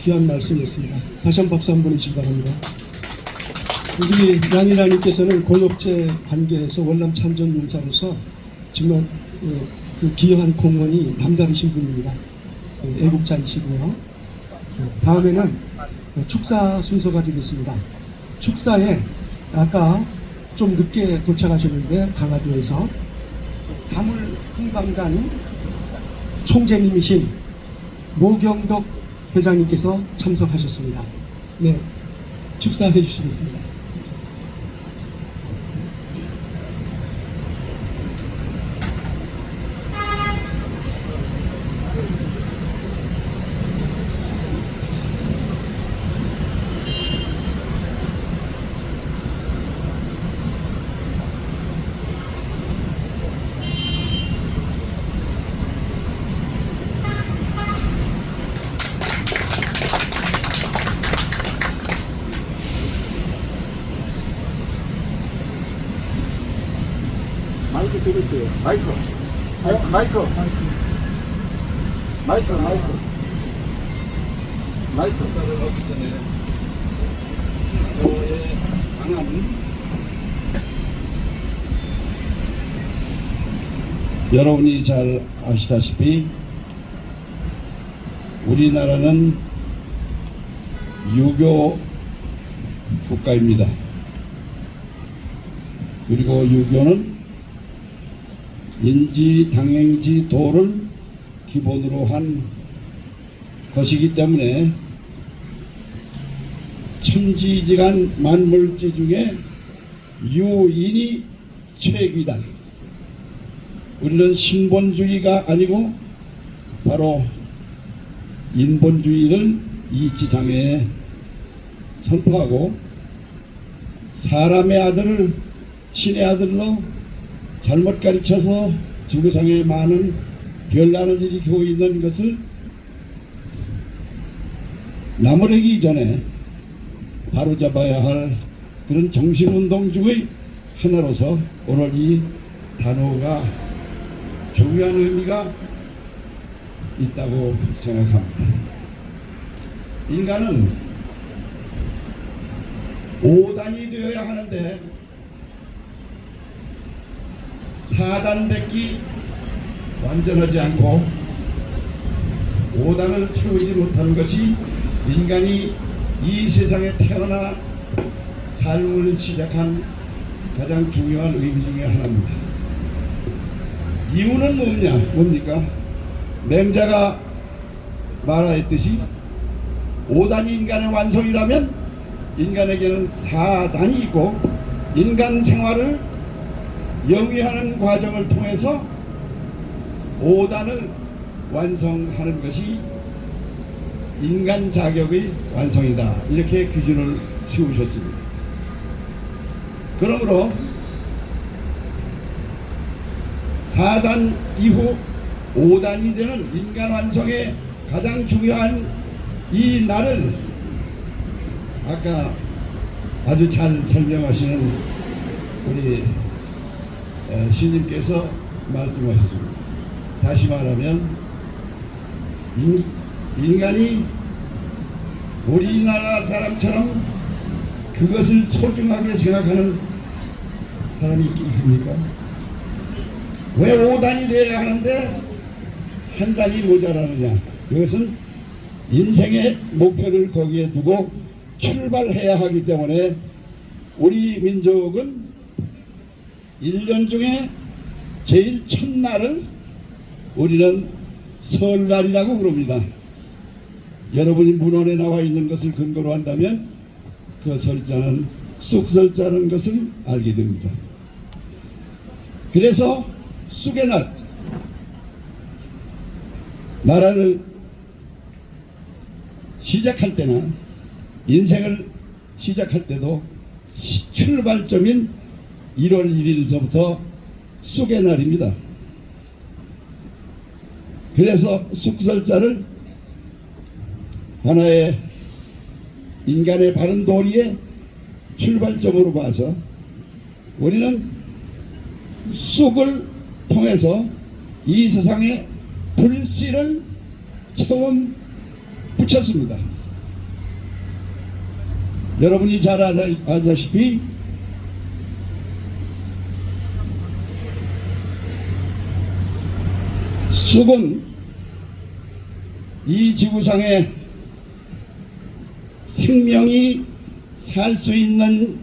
귀한 말씀이었습니다. 다시 한번 박수 한번 해주시기 바랍니다. 우리 양이라님께서는 곤욕제 관계에서 월남 참전용사로서 정말 그 기여한 공헌이 남다르신 분입니다. 애국자이시고요. 다음에는 축사 순서가 되겠습니다. 축사에 아까 좀 늦게 도착하셨는데 강화도에서 가물 흥방단 총재님이신 모경덕 회장님께서 참석하셨습니다. 네, 축사해 주시겠습니다. 마이크 드릴게요. 마이크. 축사를 하기 전에 요에 관한 여러분이 잘 아시다시피 우리나라는 유교 국가입니다. 그리고 유교는 인지, 당행지, 도를 기본으로 한 것이기 때문에 천지지간 만물지 중에 유인이 최귀다. 우리는 신본주의가 아니고 바로 인본주의를 이 지상에 선포하고 사람의 아들을 신의 아들로 잘못 가르쳐서 지구상에 많은 별난을 일으키고 있는 것을 나무래기 전에 바로잡아야 할 그런 정신운동 중의 하나로서 오늘 이 단어가 중요한 의미가 있다고 생각합니다. 인간은 5단이 되어야 하는데 4단밖에 완전하지 않고 5단을 채우지 못한 것이 인간이 이 세상에 태어나 삶을 시작한 가장 중요한 의미 중에 하나입니다. 이유는 뭡니까? 맹자가 말하였듯이 5단이 인간의 완성이라면 인간에게는 4단이 있고 인간 생활을 영위하는 과정을 통해서 5단을 완성하는 것이 인간 자격의 완성이다. 이렇게 기준을 세우셨습니다. 그러므로 4단 이후 5단이 되는 인간 완성의 가장 중요한 이 날을 아까 아주 잘 설명하시는 우리 신님께서 말씀하셨습니다. 다시 말하면 인간이 우리나라 사람처럼 그것을 소중하게 생각하는 사람이 있습니까? 왜 5단이 돼야 하는데 한 단이 모자라느냐? 그것은 인생의 목표를 거기에 두고 출발해야 하기 때문에 우리 민족은 1년 중에 제일 첫날을 우리는 설날이라고 부릅니다. 여러분이 문헌에 나와 있는 것을 근거로 한다면 그 설자는 쑥설자라는 것을 알게 됩니다. 그래서 쑥의 날, 나라를 시작할 때나 인생을 시작할 때도 출발점인 1월 1일서부터 쑥의 날입니다. 그래서 쑥설자를 하나의 인간의 바른 도리의 출발점으로 봐서 우리는 쑥을 통해서 이 세상에 불씨를 처음 붙였습니다. 여러분이 잘 아다시피 쑥은 이 지구상에 생명이 살 수 있는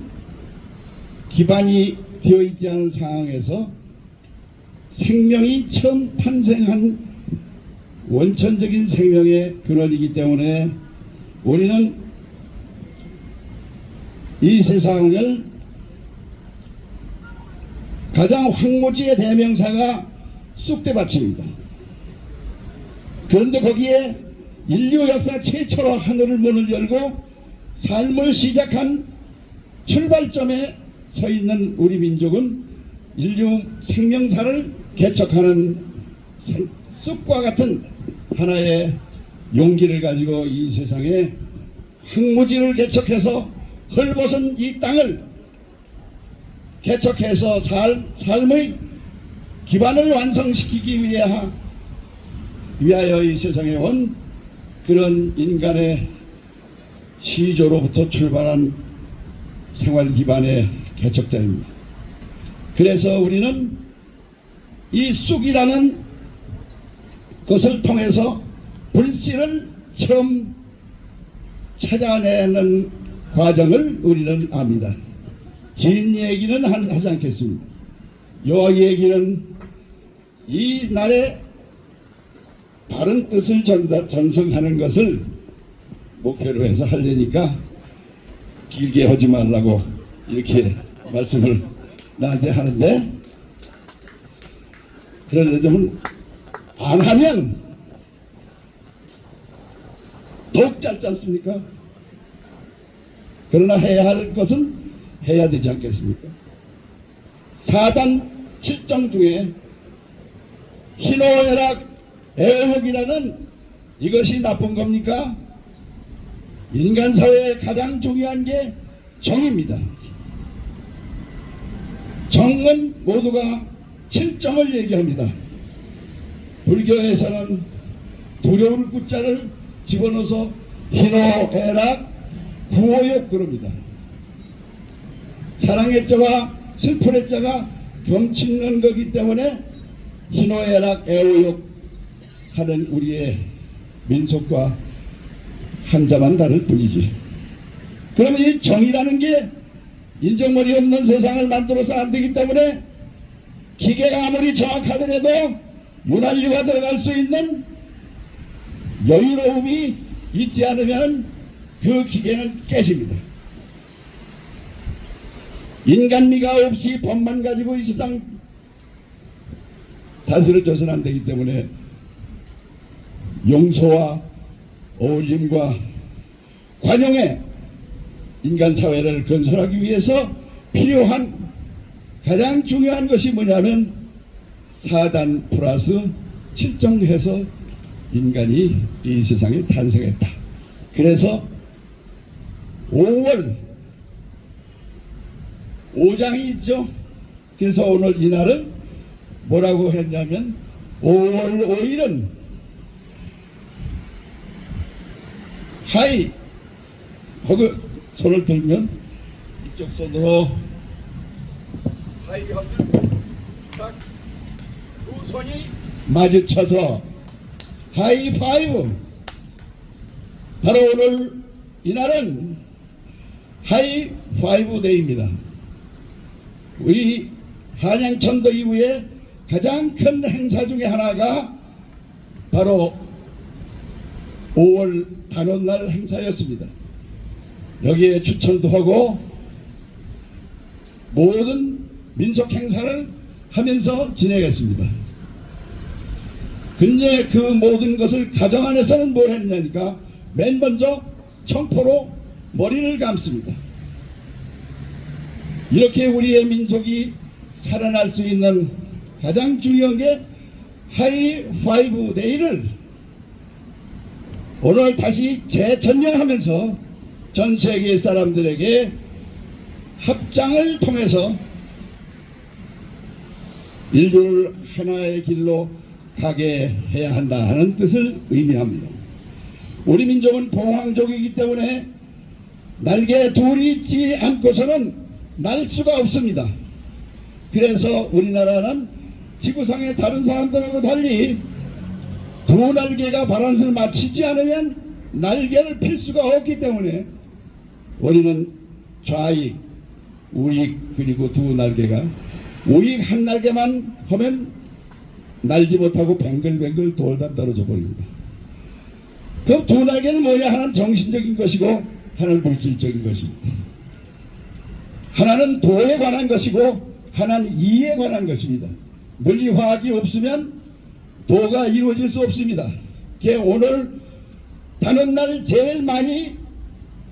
기반이 되어 있지 않은 상황에서 생명이 처음 탄생한 원천적인 생명의 근원이기 때문에 우리는 이 세상을 가장 황무지의 대명사가 쑥대밭입니다. 그런데 거기에 인류 역사 최초로 하늘을 문을 열고 삶을 시작한 출발점에 서 있는 우리 민족은 인류 생명사를 개척하는 쑥과 같은 하나의 용기를 가지고 이 세상에 황무지를 개척해서 헐벗은 이 땅을 개척해서 삶의 기반을 완성시키기 위하여 이 세상에 온 그런 인간의 시조로부터 출발한 생활 기반의 개척자입니다. 그래서 우리는 이 쑥이라는 것을 통해서 불씨를 처음 찾아내는 과정을 우리는 압니다. 긴 얘기는 하지 않겠습니다. 요 얘기는 이 날의 바른 뜻을 전승하는 것을 목표로 해서 하려니까 길게 하지 말라고 이렇게 말씀을 나한테 하는데, 그러려면 안 하면 더욱 짧지 않습니까? 그러나 해야 할 것은 해야 되지 않겠습니까? 4단 7정 중에 희노애락 애욕이라는 이것이 나쁜 겁니까? 인간 사회에 가장 중요한 게 정입니다. 정은 모두가 7정을 얘기합니다. 불교에서는 두려울 구자를 집어넣어서 희노애락 구호욕 그럽니다. 사랑의 자와 슬픔의 자가 경치는 거기 때문에 희노애락 애호욕 하는 우리의 민속과 한자만 다를 뿐이지. 그러면 이 정이라는 게 인정머리 없는 세상을 만들어서 안 되기 때문에 기계가 아무리 정확하더라도 윤활유가 들어갈 수 있는 여유로움이 있지 않으면 그 기계는 깨집니다. 인간미가 없이 법만 가지고 이 세상 다스려져서는 안 되기 때문에 용서와 어울림과 관용의 인간 사회를 건설하기 위해서 필요한 가장 중요한 것이 뭐냐면 4단 플러스 7정해서 인간이 이 세상에 탄생했다. 그래서 5월 5장이 있죠. 그래서 오늘 이날을 뭐라고 했냐면 5월 5일은 하이 하고 손을 들면 이쪽 손으로 하이 하면 딱 두 손이 마주쳐서 하이파이브. 바로 오늘 이날은 하이파이브 데이입니다. 우리 한양천도 이후에 가장 큰 행사 중에 하나가 바로 5월 단오날 행사였습니다. 여기에 추천도 하고 모든 민속 행사를 하면서 진행했습니다. 근데 그 모든 것을 가정 안에서는 뭘 했냐니까 맨 먼저 청포로 머리를 감습니다. 이렇게 우리의 민속이 살아날 수 있는 가장 중요한 게 하이파이브 데이를 오늘 다시 재천명하면서 전 세계 사람들에게 합장을 통해서 인류를 하나의 길로 가게 해야 한다 하는 뜻을 의미합니다. 우리 민족은 봉황족이기 때문에 날개 둘이 있지 않고서는 날 수가 없습니다. 그래서 우리나라는 지구상의 다른 사람들하고 달리 두 날개가 바란스를 맞추지 않으면 날개를 필 수가 없기 때문에 우리는 좌익, 우익 그리고 두 날개가 우익 한 날개만 하면 날지 못하고 뱅글뱅글 돌다 떨어져 버립니다. 그 두 날개는 뭐냐? 하나는 정신적인 것이고 하나는 물질적인 것입니다. 하나는 도에 관한 것이고 하나는 이에 관한 것입니다. 물리화학이 없으면 도가 이루어질 수 없습니다. 오늘 다른 날 제일 많이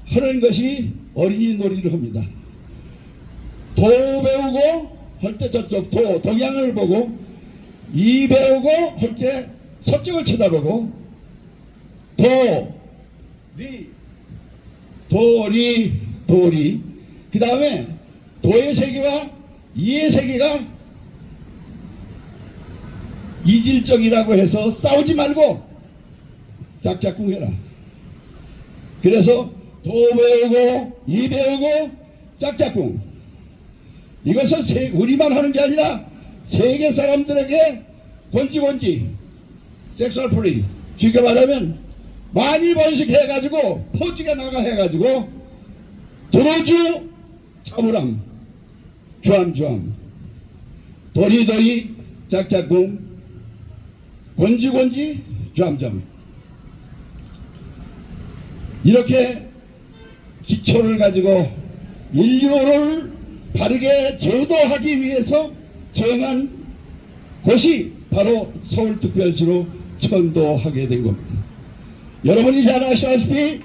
하는 것이 어린이 놀이를 합니다. 도 배우고 할 때 저쪽 동양을 보고, 이 배우고 할 때 서쪽을 쳐다보고, 도리 그 다음에 도의 세계와 이의 세계가 이질적이라고 해서 싸우지 말고 짝짝꿍 해라. 그래서 도 배우고 이 배우고 짝짝꿍, 이것은 우리만 하는 게 아니라 세계 사람들에게 권지권지 섹슈얼 프리, 쉽게 말하면 많이 번씩 해가지고 포지가 나가 해가지고 도로주 차무람 주암주암 도리도리 짝짝꿍 권지권지 주암주암, 이렇게 기초를 가지고 인류를 바르게 제도하기 위해서 정한 곳이 바로 서울특별시로 천도하게 된 겁니다. 여러분이 잘 아시다시피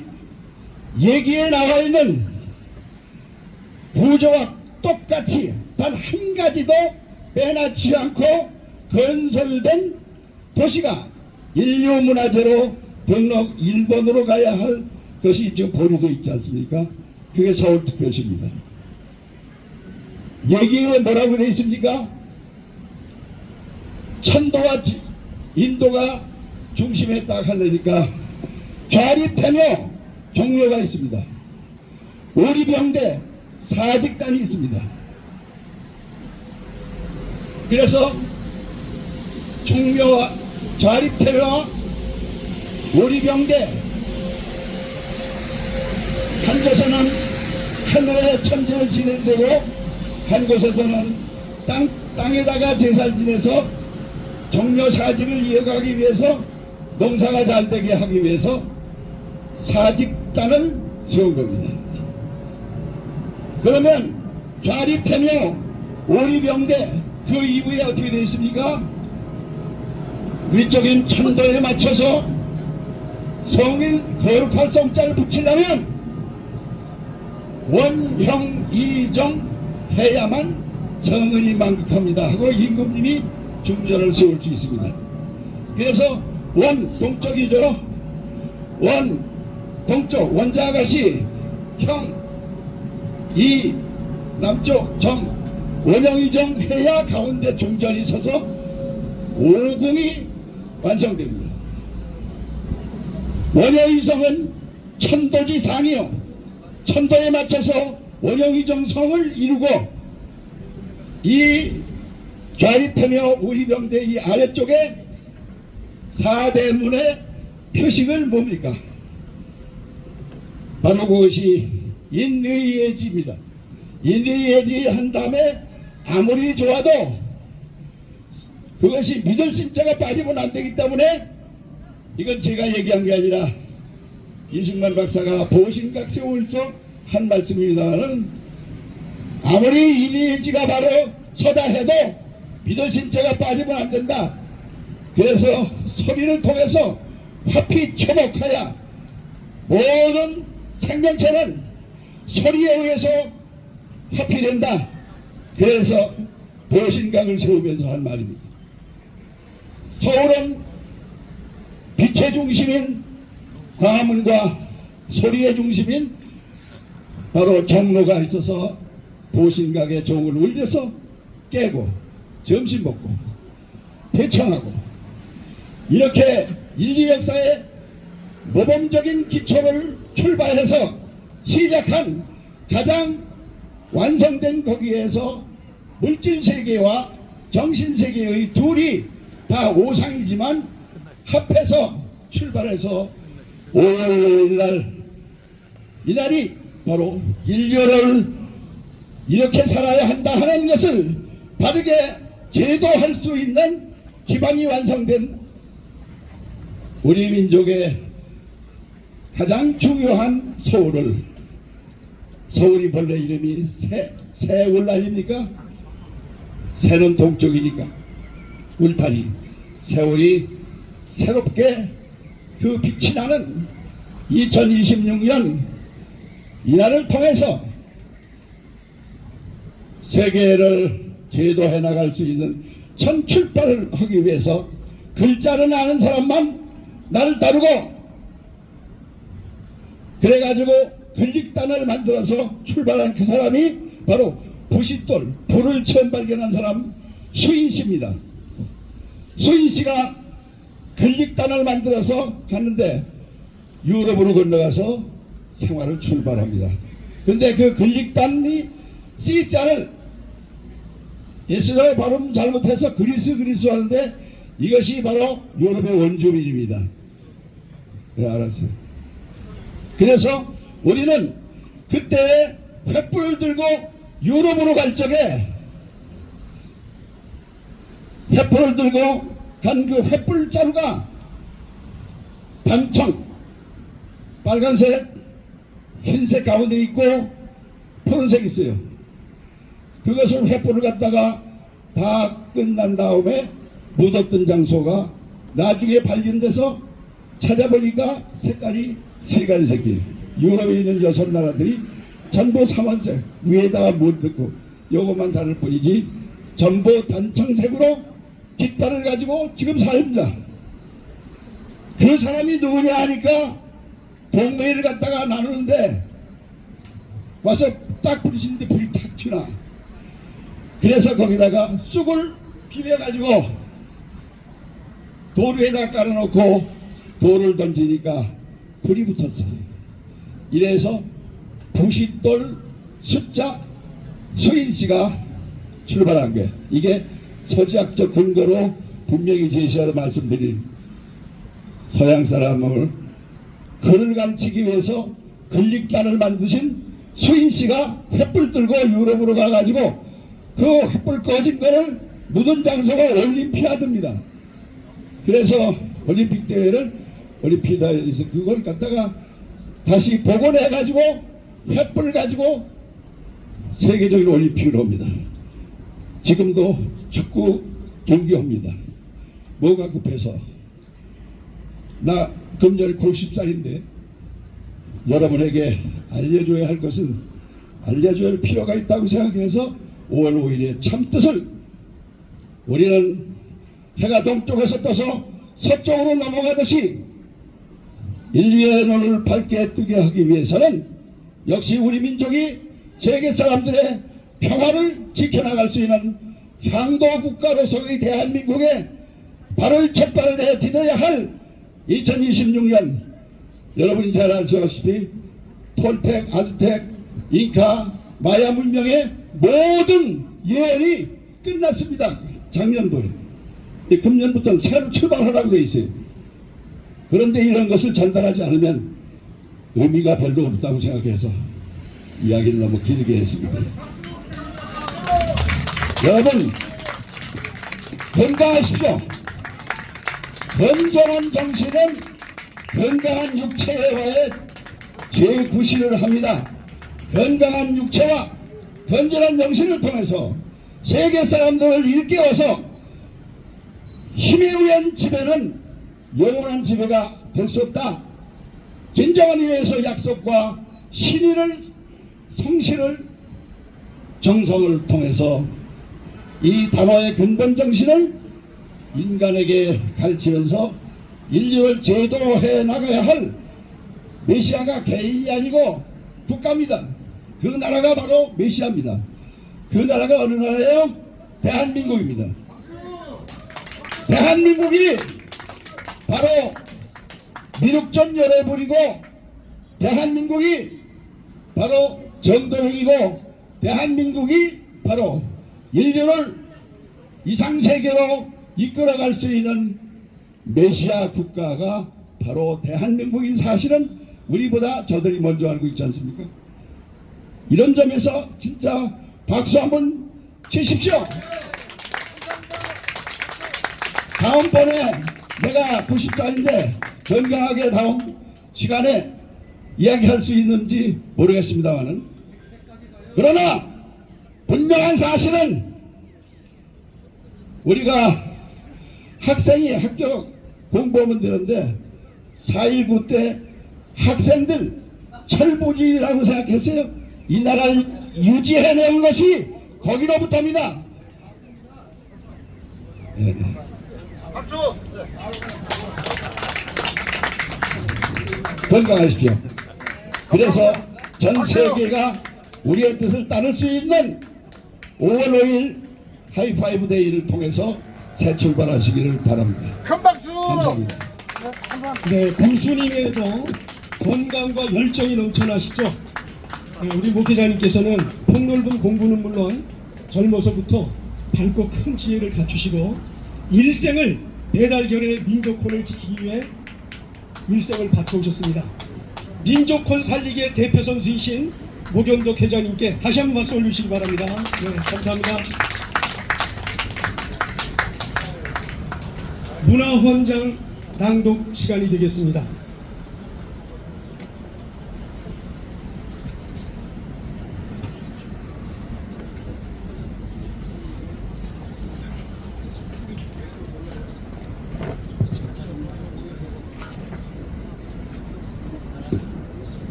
얘기에 나와 있는 구조와 똑같이 단 한 가지도 빼놓지 않고 건설된 도시가 인류문화재로 등록 1번으로 가야 할 것이 지금 보류되어 있지 않습니까? 그게 서울특별시입니다. 얘기에 뭐라고 되어 있습니까? 천도와 인도가 중심에 딱 하려니까 좌립하며 종묘가 있습니다. 오리병대 사직단이 있습니다. 그래서 종묘와 좌립회와 오리병대, 한 곳에서는 하늘의 천재를 지내는 데고 한 곳에서는 땅에다가 제사를 지내서 종묘 사직을 이어가기 위해서, 농사가 잘 되게 하기 위해서 사직단을 세운 겁니다. 그러면 좌립회며 오리병대 그 이후에 어떻게 되어 있습니까? 위쪽인 천도에 맞춰서 성인 거룩할 성자를 붙이려면 원형이정 해야만 성은이 만극합니다 하고 임금님이 중전을 세울 수 있습니다. 그래서 원 동쪽이죠. 원 동쪽 원자 아가씨, 형 이 남쪽 정, 원형이정 해야 가운데 중전이 서서 오궁이 완성됩니다. 원형이성은 천도지 상이요, 천도에 맞춰서 원형이정성을 이루고, 이 좌립하며 우리병대 이 아래쪽에 사대문의 표식을 뭡니까? 바로 그것이 인의예지입니다. 인의예지 한 다음에 아무리 좋아도 그것이 믿을 심자가 빠지면 안 되기 때문에, 이건 제가 얘기한 게 아니라 이승만 박사가 보신각 세울서 한 말씀입니다만은, 아무리 인의예지가 바로 서다 해도 믿을 심자가 빠지면 안 된다. 그래서 소리를 통해서 화피 초목하여 모든 생명체는 소리에 의해서 화피된다. 그래서 보신각을 세우면서 한 말입니다. 서울은 빛의 중심인 광화문과 소리의 중심인 바로 종로가 있어서 보신각의 종을 울려서 깨고 점심 먹고 대청하고, 이렇게 인류 역사의 모범적인 기초를 출발해서 시작한 가장 완성된 거기에서 물질세계와 정신세계의 둘이 다 오상이지만 합해서 출발해서 5월 5일 이날이 바로 인류를 이렇게 살아야 한다 하는 것을 바르게 제도할 수 있는 기반이 완성된 우리 민족의 가장 중요한 서울이 본래 이름이 새울 아닙니까? 새는 동쪽이니까 울타리 세월이 새롭게 그 빛이 나는 2026년 이날을 통해서 세계를 제도해 나갈 수 있는 첫 출발을 하기 위해서 글자를 아는 사람만 나를 따르고 그래가지고 근lik단을 만들어서 출발한 그 사람이 바로 부싯돌 불을 처음 발견한 사람 수인씨입니다. 수인씨가 근lik단을 만들어서 갔는데 유럽으로 건너가서 생활을 출발합니다. 근데 그 근lik단이 C자를 예수의 발음 잘못해서 그리스 하는데 이것이 바로 유럽의 원주민입니다. 네, 알았어요. 그래서 우리는 그때 횃불을 들고 유럽으로 갈 적에 횃불을 들고 간 그 횃불 자루가 단청 빨간색 흰색 가운데 있고 푸른색 있어요. 그것을 횃불을 갖다가 다 끝난 다음에 묻었던 장소가 나중에 발견돼서 찾아보니까 색깔이 세 가지 색이에요. 유럽에 있는 6나라들이 전부 삼원색 위에다가 묻었고 요것만 다를 뿐이지 전부 단청색으로 깃발을 가지고 지금 삽니다. 그 사람이 누구냐 하니까 동맹을 갖다가 나누는데 와서 딱 부딪히는데 불이 탁 튀나. 그래서 거기다가 쑥을 비벼가지고 돌 위에다 깔아놓고 돌을 던지니까 불이 붙었어요. 이래서 부싯돌 숫자 수인씨가 출발한 거예요. 이게 서지학적 근거로 분명히 제시하여 말씀드린 서양 사람을 글을 가르치기 위해서 근lik단을 만드신 수인씨가 횃불 들고 유럽으로 가가지고 그 횃불 꺼진 거를 묻은 장소가 올림피아드입니다. 그래서 올림픽 대회를 올림피아드에서 그걸 갖다가 다시 복원해가지고 횃불 가지고 세계적인 올림픽을 합니다. 지금도 축구 경기합니다. 뭐가 급해서 나 금년 90살인데 여러분에게 알려줘야 할 것은 알려줘야 할 필요가 있다고 생각해서 5월 5일에 참뜻을 우리는 해가 동쪽에서 떠서 서쪽으로 넘어가듯이 인류의 눈을 밝게 뜨게 하기 위해서는 역시 우리 민족이 세계 사람들의 평화를 지켜나갈 수 있는 향도 국가로서의 대한민국에 발을 첫 발을 내딛어야 할 2026년 여러분이 잘 아시다시피 톨텍, 아즈텍, 잉카, 마야 문명의 모든 예언이 끝났습니다. 작년도에. 금년부터는 새로 출발하라고 되어 있어요. 그런데 이런 것을 전달하지 않으면 의미가 별로 없다고 생각해서 이야기를 너무 길게 했습니다. 여러분 건강하십시오. 건전한 정신은 건강한 육체와의 재구실을 합니다. 건강한 육체와 건전한 정신을 통해서 세계 사람들을 일깨워서 힘에 의한 지배는 영원한 지배가 될 수 없다. 진정한 의미에서 약속과 신의를 성실을 정성을 통해서 이 단어의 근본 정신을 인간에게 가르치면서 인류를 제도해 나가야 할 메시아가 개인이 아니고 국가입니다. 그 나라가 바로 메시아입니다. 그 나라가 어느 나라예요? 대한민국입니다. 대한민국이 바로 민욱전 열애불이고 대한민국이 바로 정동이고 대한민국이 바로 인류를 이상세계로 이끌어갈 수 있는 메시아 국가가 바로 대한민국인 사실은 우리보다 저들이 먼저 알고 있지 않습니까? 이런 점에서 진짜 박수 한번 치십시오. 다음번에 내가 90살인데 건강하게 다음 시간에 이야기할 수 있는지 모르겠습니다만은, 그러나 분명한 사실은 우리가 학생이 학교 공부하면 되는데 4.19 때 학생들 철부지라고 생각했어요. 이 나라를 유지해내는 것이 거기로부터입니다. 네. 건강하십시오. 그래서 전 세계가 우리의 뜻을 따를 수 있는 5월 5일 하이파이브 데이를 통해서 새 출발하시기를 바랍니다. 큰 박수! 감사합니다. 네, 공수님에도 건강과 열정이 넘쳐나시죠. 네, 우리 목회자님께서는 폭넓은 공부는 물론 젊어서부터 밝고 큰 지혜를 갖추시고 일생을 배달결의 민족혼을 지키기 위해 일생을 바쳐오셨습니다. 민족혼 살리기의 대표 선수이신 목연덕 회장님께 다시 한번 박수 올리시기 바랍니다. 네, 감사합니다. 문화헌장 낭독 시간이 되겠습니다.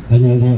안녕하세요.